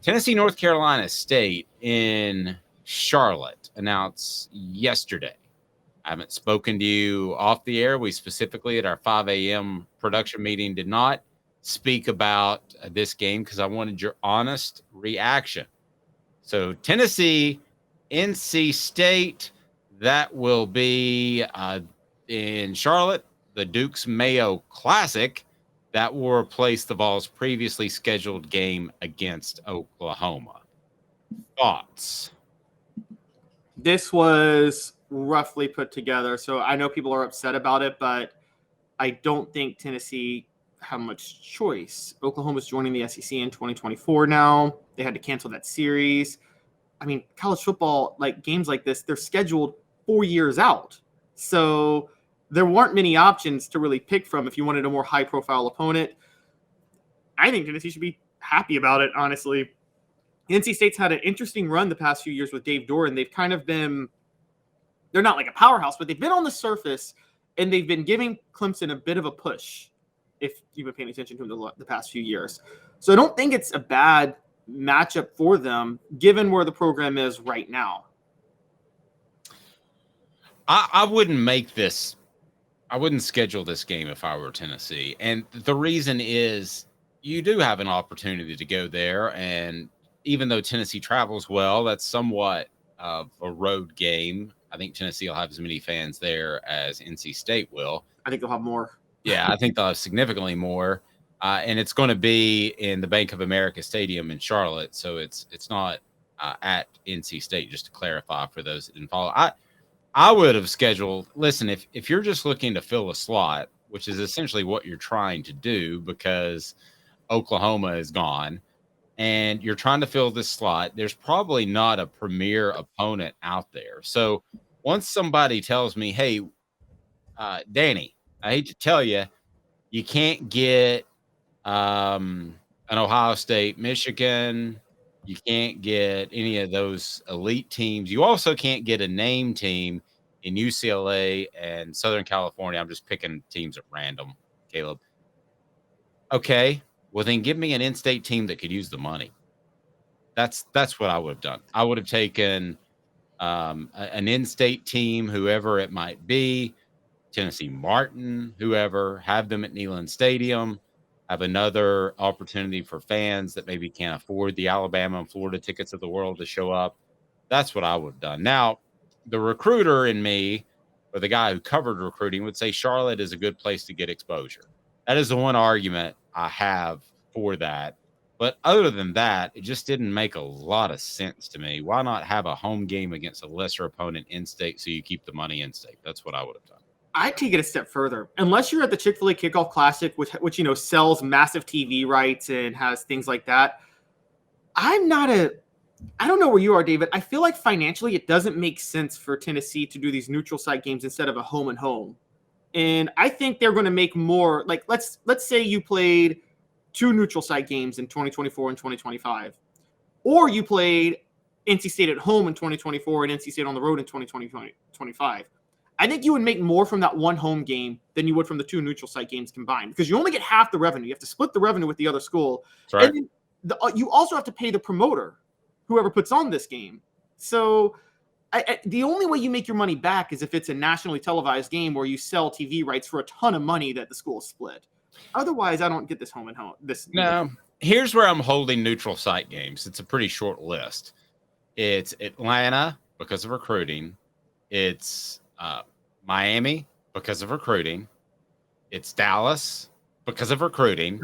Tennessee, North Carolina State in Charlotte announced yesterday. I haven't spoken to you off the air. We specifically at our 5 a.m. production meeting did not speak about this game because I wanted your honest reaction. So Tennessee, NC State, that will be in Charlotte, the Duke's Mayo Classic. That will replace the Vols' previously scheduled game against Oklahoma. Thoughts? This was roughly put together, so I know people are upset about it, but I don't think Tennessee have much choice. Oklahoma's joining the SEC in 2024 now. They had to cancel that series. I mean, college football, like games like this, they're scheduled 4 years out. So there weren't many options to really pick from if you wanted a more high-profile opponent. I think Tennessee should be happy about it, honestly. NC State's had an interesting run the past few years with Dave Doran. They've kind of been – they're not like a powerhouse, but they've been on the surface, and they've been giving Clemson a bit of a push if you've been paying attention to them the past few years. So I don't think it's a bad matchup for them, given where the program is right now. I wouldn't make this – I wouldn't schedule this game if I were Tennessee. And the reason is you do have an opportunity to go there, and even though Tennessee travels well, that's somewhat of a road game. I think Tennessee will have as many fans there as NC State will. I think they'll have more. Yeah, I think they'll have significantly more. And it's going to be in the Bank of America Stadium in Charlotte, so it's not at NC State, just to clarify for those that didn't follow. I would have scheduled – listen, if you're just looking to fill a slot, which is essentially what you're trying to do because Oklahoma is gone, and you're trying to fill this slot, there's probably not a premier opponent out there. So once somebody tells me, hey, Danny, I hate to tell you, you can't get an Ohio State, Michigan. You can't get any of those elite teams. You also can't get a name team in UCLA and Southern California. I'm just picking teams at random, Caleb. Okay, well then give me an in-state team that could use the money. That's what I would have done. I would have taken an in-state team, whoever it might be, Tennessee Martin, whoever, have them at Neyland Stadium. Have another opportunity for fans that maybe can't afford the Alabama and Florida tickets of the world to show up. That's what I would have done. Now, the recruiter in me, or the guy who covered recruiting, would say Charlotte is a good place to get exposure. That is the one argument I have for that. But other than that, it just didn't make a lot of sense to me. Why not have a home game against a lesser opponent in-state so you keep the money in-state? That's what I would have done. I'd take it a step further. Unless you're at the Chick-fil-A Kickoff Classic, which sells massive TV rights and has things like that, I don't know where you are, David. I feel like financially it doesn't make sense for Tennessee to do these neutral site games instead of a home and home. And I think they're going to make more. Like let's say you played 2 neutral site games in 2024 and 2025, or you played NC State at home in 2024 and NC State on the road in 2025. I think you would make more from that one home game than you would from the 2 neutral site games combined, because you only get half the revenue. You have to split the revenue with the other school. That's right. And then you also have to pay the promoter, whoever puts on this game. So the only way you make your money back is if it's a nationally televised game where you sell TV rights for a ton of money that the school split. Otherwise, I don't get this home and home. No, here's where I'm holding neutral site games. It's a pretty short list. It's Atlanta because of recruiting. It's Miami because of recruiting. It's Dallas because of recruiting.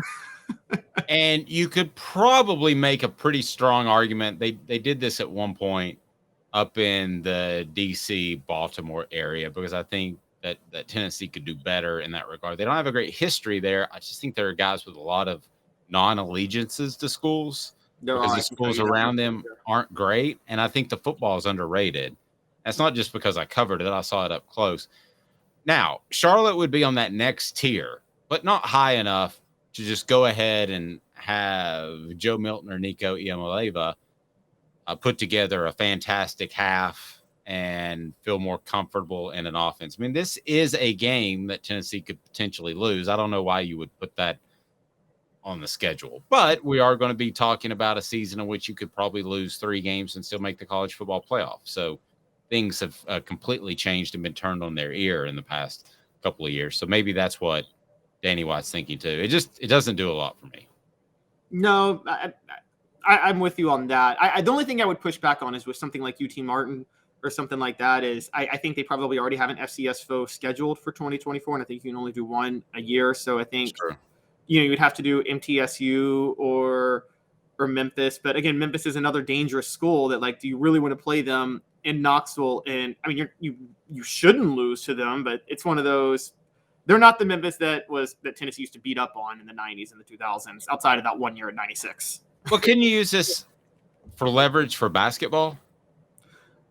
And you could probably make a pretty strong argument. They did this at one point up in the DC, Baltimore area, because I think that Tennessee could do better in that regard. They don't have a great history there. I just think there are guys with a lot of non-allegiances to schools because the schools around them aren't great. And I think the football is underrated. That's not just because I covered it. I saw it up close. Now, Charlotte would be on that next tier, but not high enough to just go ahead and have Joe Milton or Nico Iamaleava put together a fantastic half and feel more comfortable in an offense. I mean, this is a game that Tennessee could potentially lose. I don't know why you would put that on the schedule. But we are going to be talking about a season in which you could probably lose 3 games and still make the college football playoff. So things have completely changed and been turned on their ear in the past couple of years. So maybe that's what Danny White's thinking too. It doesn't do a lot for me. No, I'm with you on that. The only thing I would push back on is with something like UT Martin or something like that is I think they probably already have an FCS foe scheduled for 2024, and I think you can only do one a year. So I think you'd have to do MTSU or Memphis. But again, Memphis is another dangerous school that, like, do you really want to play them in Knoxville? And I mean, you shouldn't lose to them, but it's one of those. They're not the Memphis that Tennessee used to beat up on in the 90s and the 2000s, outside of that 1 year at 96. Well, can you use this for leverage for basketball?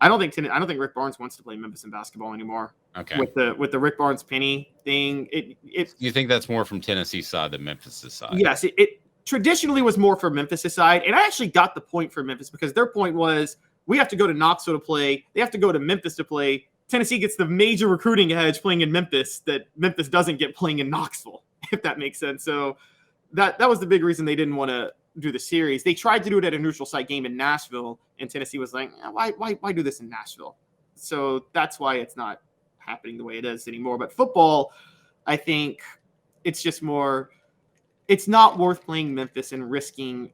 I don't think Rick Barnes wants to play Memphis in basketball anymore. Okay. With the Rick Barnes Penny thing, you think that's more from Tennessee's side than Memphis' side? Yes, it traditionally was more for Memphis' side, and I actually got the point for Memphis because their point was we have to go to Knoxville to play, they have to go to Memphis to play. Tennessee gets the major recruiting edge playing in Memphis that Memphis doesn't get playing in Knoxville, if that makes sense. So that was the big reason they didn't want to do the series. They tried to do it at a neutral site game in Nashville, and Tennessee was like, why do this in Nashville? So that's why it's not happening the way it is anymore. But football, I think it's just more, it's not worth playing Memphis and risking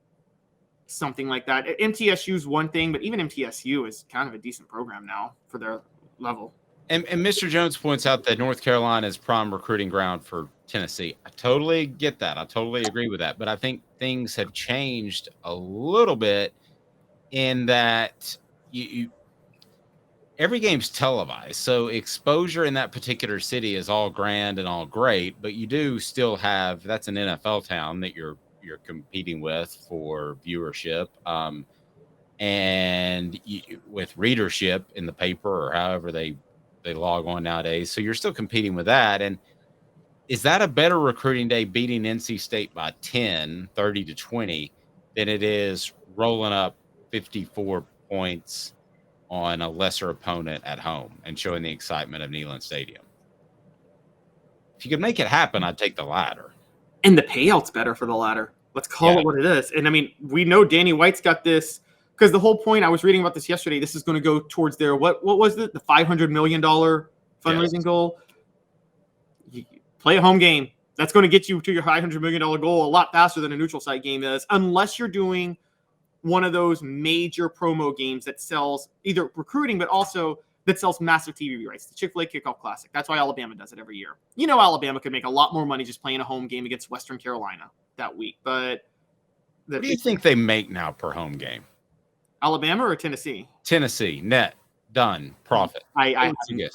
something like that. MTSU is one thing, but even MTSU is kind of a decent program now for their level. And Mr. Jones points out that North Carolina is prime recruiting ground for Tennessee. I totally get that. I totally agree with that. But I think things have changed a little bit in that every game's televised. So exposure in that particular city is all grand and all great, but you do still have, that's an NFL town that you're competing with for viewership. And with readership in the paper or however they log on nowadays. So you're still competing with that. And is that a better recruiting day beating NC State by 10, 30-20 than it is rolling up 54 points on a lesser opponent at home and showing the excitement of Neyland Stadium? If you could make it happen, I'd take the latter. And the payout's better for the latter. Let's call it what it is. And I mean, we know Danny White's got this. Because the whole point, I was reading about this yesterday, this is going to go towards their, what was it? The $500 million fundraising goal. You play a home game. That's going to get you to your $500 million goal a lot faster than a neutral site game is, unless you're doing one of those major promo games that sells either recruiting, but also that sells massive TV rights. The Chick-fil-A Kickoff Classic. That's why Alabama does it every year. You know, Alabama could make a lot more money just playing a home game against Western Carolina that week. But what do you think they make now per home game? Alabama or Tennessee? Tennessee, net, done, profit. I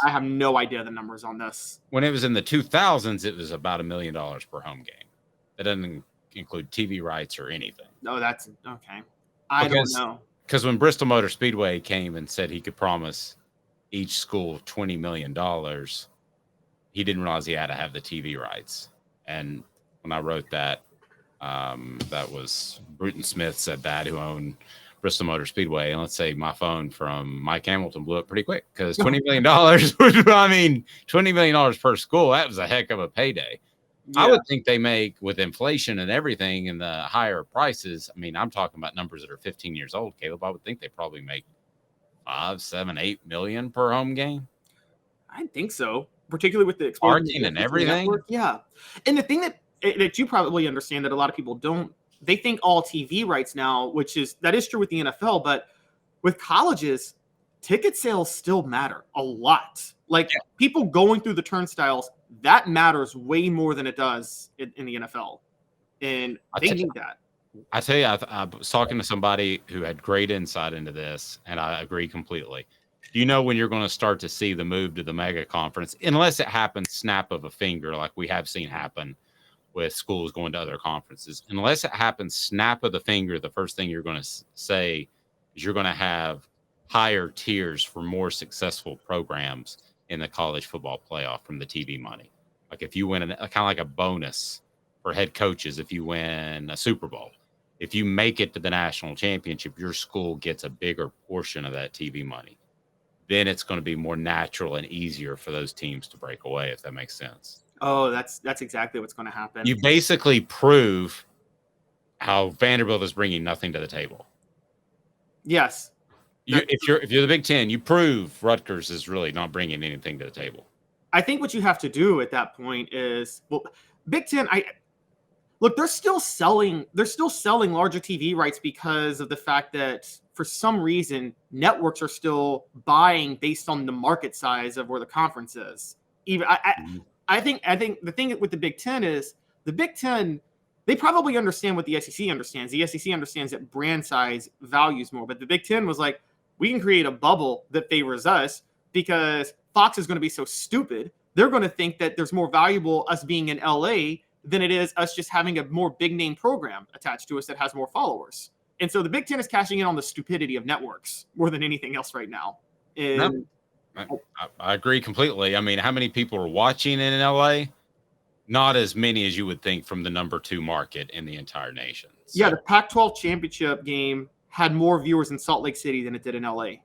have no idea the numbers on this. When it was in the 2000s, it was about $1 million per home game. That doesn't include TV rights or anything. No, that's okay. I don't know. Because when Bristol Motor Speedway came and said he could promise each school $20 million, he didn't realize he had to have the TV rights. And when I wrote that, that was Bruton Smith said that, who owned Bristol Motor Speedway, and let's say my phone from Mike Hamilton blew up pretty quick because $20 million $20 million per school, that was a heck of a payday. Yeah. I would think they make, with inflation and everything and the higher prices, I mean, I'm talking about numbers that are 15 years old, Caleb. I would think they probably make 5, 7, 8 million per home game. I think so, particularly with the parking and everything. Network. Yeah. And the thing that you probably understand that a lot of people don't, they think all TV rights now, that is true with the NFL, but with colleges, ticket sales still matter a lot. Like people going through the turnstiles, that matters way more than it does in the NFL. And they need that. I tell you, I was talking to somebody who had great insight into this, and I agree completely. Do you know when you're going to start to see the move to the mega conference, unless it happens snap of a finger, like we have seen happen with schools going to other conferences? Unless it happens snap of the finger, the first thing you're going to say is you're going to have higher tiers for more successful programs in the college football playoff from the TV money. Like if you win kind of like a bonus for head coaches, if you win a Super Bowl, if you make it to the national championship, your school gets a bigger portion of that TV money. Then it's going to be more natural and easier for those teams to break away, if that makes sense. Oh, that's exactly what's going to happen. You basically prove how Vanderbilt is bringing nothing to the table. Yes. If you're the Big Ten, you prove Rutgers is really not bringing anything to the table. I think what you have to do at that point is, well, Big Ten. They're still selling larger TV rights because of the fact that for some reason networks are still buying based on the market size of where the conference is. Even I think the thing with the Big Ten is the Big Ten. They probably understand what the SEC understands. The SEC understands that brand size values more, but the Big Ten was like, we can create a bubble that favors us because Fox is going to be so stupid. They're going to think that there's more valuable us being in LA than it is us just having a more big name program attached to us that has more followers. And so the Big Ten is cashing in on the stupidity of networks more than anything else right now. And I agree completely. I mean, how many people are watching in LA? Not as many as you would think from the number 2 market in the entire nation. So. Yeah, the Pac-12 championship game had more viewers in Salt Lake City than it did in LA.